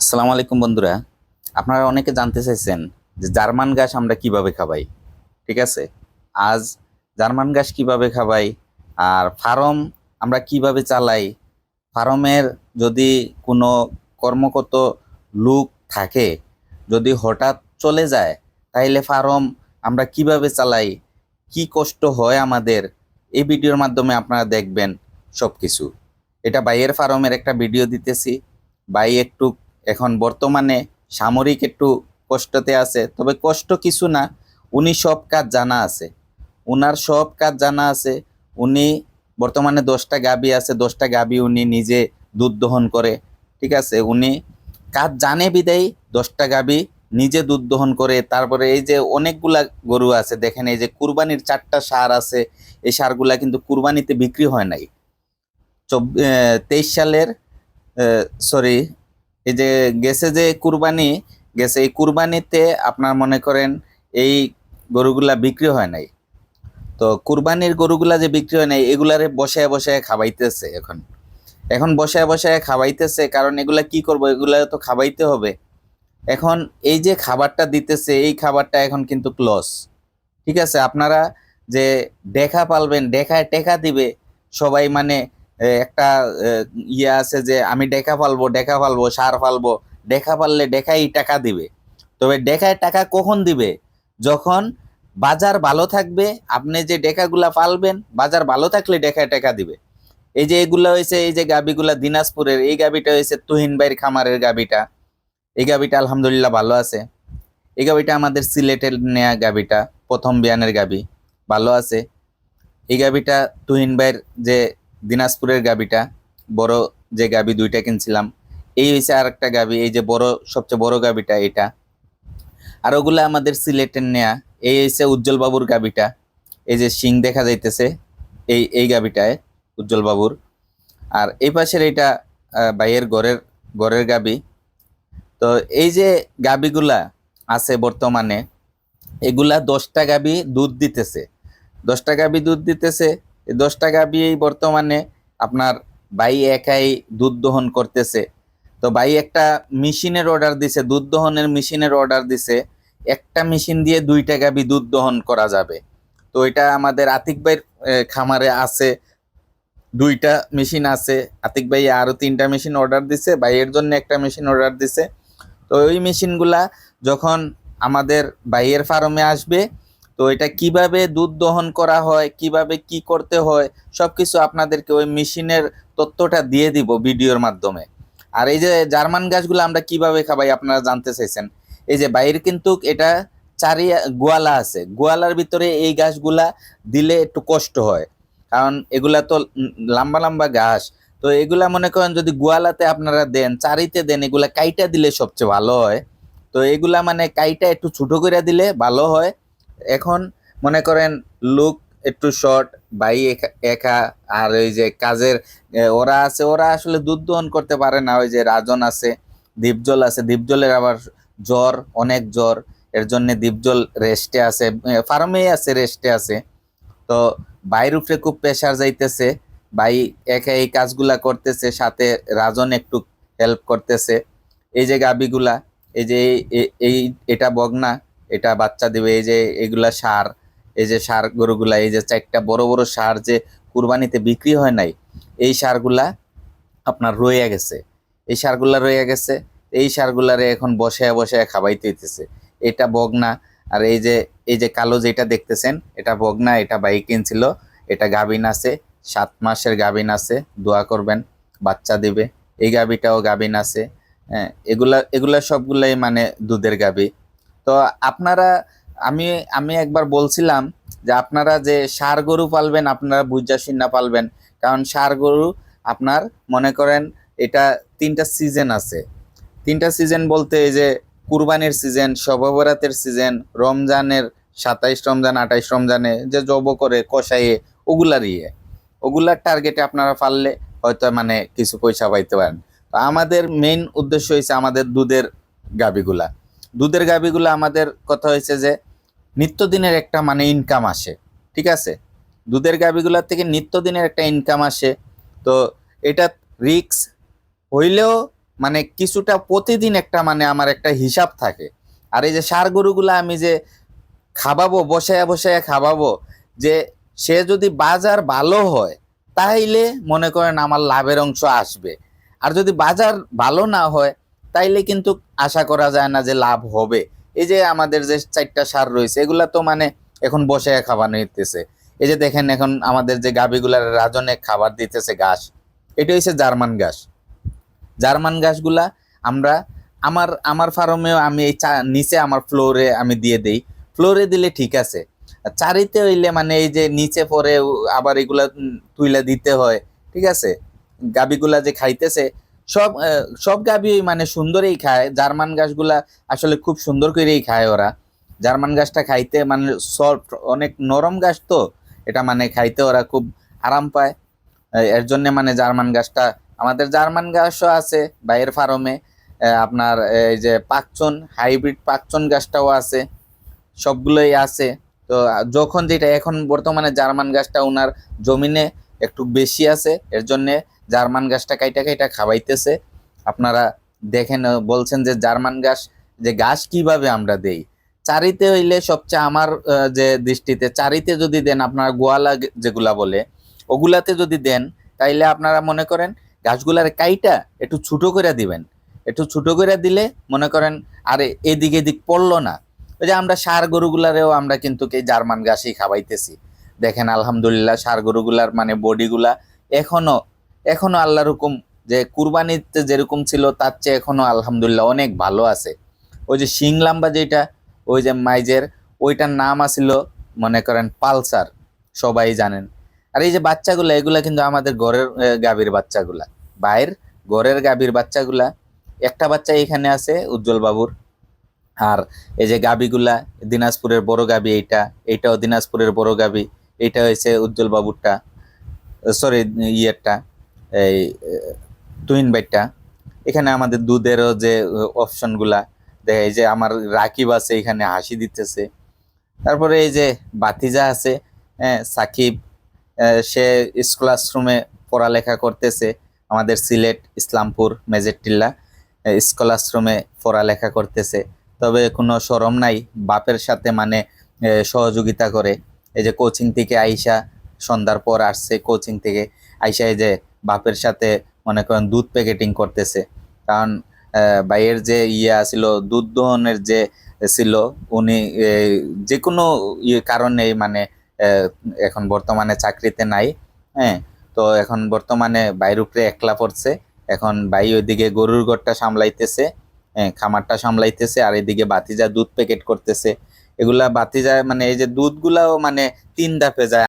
আসসালামু আলাইকুম বন্ধুরা। আপনারা অনেকে জানতে চাইছেন যে জার্মান ঘাস আমরা কিভাবে খাবাই। ঠিক আছে, আজ জার্মান ঘাস কিভাবে খাবাই আর ফার্ম আমরা কিভাবে চালাই, ফার্মের যদি কোনো কর্মকর্ত লোক থাকে, যদি হঠাৎ চলে যায়, তাইলে ফার্ম আমরা কিভাবে চালাই, কি কষ্ট হয় আমাদের, এই ভিডিওর মাধ্যমে আপনারা দেখবেন সব কিছু। এটা বাইয়ের ফার্মের একটা ভিডিও দিতেছি। বাই একটু এখন বর্তমানে সামরিক একটু কষ্টতে আছে, তবে কষ্ট কিছু না, উনি সব কাজ জানা আছে, উনার সব কাজ জানা আছে। উনি বর্তমানে 10টা গাভী আছে, 10টা গাভী উনি নিজে দুধ দহন করে। ঠিক আছে, উনি কাজ জানে বিদায় 10টা গাভী নিজে দুধ দহন করে। তারপরে এই যে অনেকগুলা গরু আছে, দেখেন এই যে কুরবানির 4টা ষাঁড় আছে, এই ষাঁড়গুলা কিন্তু কুরবানিতে বিক্রি হয় নাই। 23 সালের সরি, এই যে গেছে যে কুরবানি গেছে, এই কুরবানিতে আপনার মনে করেন এই গরুগুলা বিক্রি হয় নাই। তো কুরবানির গরুগুলা যে বিক্রি হয় নাই, এগুলারে বসায় বসায় খাওয়াইতেছে। এখন এখন বসায় বসায় খাওয়াইতেছে, কারণ এগুলা কি করব, এগুলা তো খাওয়াইতে হবে। এখন এই যে খাবারটা দিতেছে, এই খাবারটা এখন কিন্তু লস। ঠিক আছে, আপনারা যে দেখা পালবেন, দেখায় টেকা দিবে সবাই, মানে একটা ইয়ে আছে যে আমি ডেকা পালবো, ডেকা পালবো, সার পালবো, ডেকা পাললে ডেকাই টাকা দিবে। তবে ডেকায় টাকা কখন দিবে? যখন বাজার ভালো থাকবে। আপনি যে ডেকাগুলা পালবেন, বাজার ভালো থাকলে ডেকায় টাকা দিবে। এই যে এগুলা হয়েছে, এই যে গাবিগুলা দিনাজপুরের, এই গাবিটা হয়েছে তুহিন ভাইয়ের খামারের গাবিটা। এই গাবিটা আলহামদুলিল্লাহ ভালো আছে। এই গাবিটা আমাদের সিলেটের নেয়া গাবিটা, প্রথম বিয়ানের গাবি, ভালো আছে। এই গাবিটা তুহিন ভাইয়ের যে দিনাজপুরের গাবিটা, বড় যে গাবি দুইটা কিনছিলাম। এই হয়েছে আর একটা গাবি, এই যে বড় সবচেয়ে বড় গাবিটা এটা। আর ওগুলা আমাদের সিলেটের নেয়া। এই হয়েছে উজ্জ্বল বাবুর গাবিটা, এই যে শিং দেখা যাইতেছে, এই এই গাবিটায় উজ্জ্বল বাবুর। আর এই পাশের এটা ভাইয়ের ঘরের ঘরের গাবি। তো এই যে গাবিগুলা আছে বর্তমানে, এগুলা 10টা গাবি দুধ দিতেছে, 10টা গাবি দুধ দিতেছে। এই 10টা গাবি বর্তমানে আপনার ভাই একাই দুধ দহন করতেছে। তো ভাই একটা মেশিনের অর্ডার দিছে, দুধ দহনের মেশিনের অর্ডার দিছে। একটা মেশিন দিয়ে 2টা গাবি দুধ দহন করা যাবে। তো এটা আমাদের আতিক ভাইয়ের খামারে আছে, 2টা মেশিন আছে। আতিক ভাই আরো 3টা মেশিন অর্ডার দিছে, ভাইয়ের জন্য একটা মেশিন অর্ডার দিছে। তো ওই মেশিনগুলা যখন আমাদের ভাইয়ের ফার্মে আসবে, তো এটা কিভাবে দুধ দহন করা হয়, কিভাবে কি করতে হয়, সবকিছু আপনাদেরকে ওই মেশিনের তথ্যটা দিয়ে দিব ভিডিওর মাধ্যমে। আর এই যে জার্মান গাছগুলো আমরা কিভাবে খাবাই আপনারা জানতে চাইছেন। এই যে বাইরে কিন্তু এটা চারি গোয়ালা আছে, গোয়ালার ভিতরে এই গাছগুলা দিলে একটু কষ্ট হয়, কারণ এগুলা তো লম্বা লম্বা ঘাস। তো এগুলা মনে করেন যদি গোয়ালাতে আপনারা দেন, চারিতে দেন, এগুলা কাইটা দিলে সবচেয়ে ভালো হয়। তো এগুলা মানে কাইটা একটু ছোট করে দিলে ভালো হয়। এখন মনে করেন লোক একটু শর্ট, ভাই একা, আর ওই যে কাজের ওরা আছে, ওরা আসলে দুধ দহন করতে পারে না। ওই যে রাজন আছে, দীপজল আছে, দীপজলের আবার জ্বর, অনেক জ্বর, এর জন্য দীপজল রেস্টে আছে, ফার্মেই আছে, রেস্টে আছে। তো ভাইয়ের উপরে খুব প্রেশার যাইতেছে, ভাই একা এই কাজগুলা করতেছে, সাথে রাজন একটু হেল্প করতেছে। এই যে গাবিগুলা, এই যে এই এটা বগনা, এটা বাচ্চা দিবে। এই যে এগুলা ষাঁড়, এই যে ষাঁড় গরুগুলা, এই যে 4টা বড় বড় ষাঁড় যে কুরবানিতে বিক্রি হয় নাই, এই ষাঁড়গুলা আপনার রয়ে গেছে, এই ষাঁড়গুলা রয়ে গেছে। এই ষাঁড়গুলারে এখন বসে বসে খাওয়াইতে হইতেছে। এটা বগনা। আর এই যে কালো যেটা দেখতেছেন, এটা বগনা, এটা ভাই কিনছিল। এটা গাভিন আছে, 7 মাসের গাভিন আছে, দোয়া করবেন, বাচ্চা দিবে। এই গাভিটাও গাভিন আছে। হ্যাঁ, এগুলা এগুলা সবগুলাই মানে দুধের গাভি। তো আপনারা, আমি আমি একবার বলছিলাম যে আপনারা যে ষাঁড় গরু পালবেন, আপনারা বুঝা শুনা পালবেন। কারণ ষাঁড় গরু আপনার মনে করেন এটা 3টা সিজন আছে। 3টা সিজন বলতে এই যে কুরবানির সিজন, শবে বরাতের সিজন, রমজানের 27 রমজান 28 রমজানে যে জব করে কষাইয়ে, ওগুলার ওগুলার টার্গেটে আপনারা পারলে হয়তো মানে কিছু পয়সা পাইতে পারেন। তো আমাদের মেইন উদ্দেশ্য হয়েছে আমাদের গাবিগুলা দুধের গাবিগুলা আমাদের কথা হয়েছে যে নিত্যদিনের একটা মানে ইনকাম আসে। ঠিক আছে, দুধের গাবিগুলার থেকে নিত্যদিনের একটা ইনকাম আসে। তো এটা রিক্স হইলেও মানে কিছুটা প্রতিদিন একটা মানে আমার একটা হিসাব থাকে। আর এই যে ষাঁড় গরুগুলা আমি যে খাওয়াবো, বসায়া বসায়া খাওয়াবো, যে সে যদি বাজার ভালো হয় তাইলে মনে করেন আমার লাভের অংশ আসবে। আর যদি বাজার ভালো না হয় তাইলে কিন্তু আশা করা যায় না যে লাভ হবে। এই যে আমাদের যে 4টা ষাঁড় রয়েছে এগুলা তো মানে এখন বসায়া খাওয়ানো হইতেছে। এই যে দেখেন এখন আমাদের যে গাভীগুলার রাজনে খাবার দিতেছে ঘাস, এটা হচ্ছে জার্মান ঘাস। জার্মান ঘাসগুলা আমরা আমার আমার ফার্মেও আমি এই নিচে আমার ফ্লোরে আমি দিয়ে দেই। ফ্লোরে দিলে ঠিক আছে, আর চারিতে হইলে মানে এই যে নিচে পরে আবার এগুলা তুইলা দিতে হয়। ঠিক আছে, গাবিগুলা যে খাইতেছে সব গাবি মানে সুন্দরই খায়, জার্মান ঘাসগুলা আসলে খুব সুন্দর করেই খায় ওরা। জার্মান ঘাসটা খাইতে মানে সফট, অনেক নরম ঘাস তো, এটা মানে খাইতে ওরা খুব আরাম পায়। এর জন্য মানে জার্মান ঘাসটা, আমাদের জার্মান ঘাসও আছে বাইরের ফার্মে। আপনার এই যে পাকচন, হাইব্রিড পাকচন ঘাসটাও আছে, সবগুলোই আছে। তো যখন যেটা এখন বর্তমানে জার্মান ঘাসটা ওনার জমিনে একটু বেশি আছে, এর জন্য জার্মান ঘাসটা কাইটা কাইটা খাওয়াইতেছে। আপনারা দেখেন, বলছেন যে জার্মান ঘাস, যে ঘাস কিভাবে আমরা দেই, চারিতে হইলে সবচেয়ে আমার যে দৃষ্টিতে চারিতে যদি দেন, আপনার গোয়ালা যেগুলা বলে ওগুলাতে যদি দেন, তাইলে আপনারা মনে করেন ঘাসগুলার কাইটা একটু ছোট করে দিবেন। একটু ছোট করে দিলে মনে করেন আর এদিক এদিক পড়লো না। ওই যে আমরা ষাঁড় গরুগুলারেও আমরা কিন্তু এই জার্মান ঘাসই খাওয়াইতেছি। দেখেন আলহামদুলিল্লাহ ষাঁড় গরুগুলার মানে বডিগুলা এখনো এখনো আল্লাহর হুকুম, যে কুরবানিতে যেরকম ছিল তার চেয়ে এখনো আলহামদুলিল্লাহ অনেক ভালো আছে। ওই যে শিং লাম্বা যেটা, ওই যে মাইজের, ওইটার নাম আছিল মনে করেন পালসার, সবাই জানেন। আর এই যে বাচ্চাগুলা, এগুলা কিন্তু আমাদের ঘরের গাভীর বাচ্চাগুলা, বাইরের ঘরের গাভীর বাচ্চাগুলা। একটা বাচ্চা এখানে আছে উজ্জ্বল বাবুর। আর এই যে গাভীগুলা, দিনাজপুরের বড় গাভী এইটা, এইটাও দিনাজপুরের বড় গাভী। এইটা হয়েছে উজ্জ্বল বাবুরটা, সরি ইয়েরটা, এই টুইন বাইটটা। এখানে আমাদের দুধেরও যে অপশন গুলা দেখে, এই যে আমার রাকিব আছে এখানে হাসি দিতেছে। তারপরে এই যে বাতিজা আছে, হ্যাঁ সাকিব, সে স্কুল আশ্রমে পড়ালেখা করতেছে, আমাদের সিলেট ইসলামপুর মেজেরটিল্লা স্কুল আশ্রমে পড়ালেখা করতেছে। তবে কোনো শরম নাই, বাপের সাথে মানে সহযোগিতা করে। এই যে কোচিং থেকে আইসা, সন্ধ্যার পর আসছে কোচিং থেকে আইসা, এই যে বাপের সাথে মনে করেন দুধ প্যাকেটিং করতেছে। কারণ ভাইয়ের যে ইয়ে ছিল, দুধ দোহনের যে ছিল, উনি যে কোনো কারণে মানে আহ, এখন বর্তমানে চাকরিতে নাই। হ্যাঁ, তো এখন বর্তমানে বাইরের উপরে একলা পড়ছে। এখন ভাই ওইদিকে গরুর ঘরটা সামলাইতেছে, হ্যাঁ খামারটা সামলাইতেছে, আর এদিকে বাতিজা দুধ প্যাকেট করতেছে। এগুলা বাতিজা মানে এই যে দুধগুলাও মানে 3 ধাপে যায়।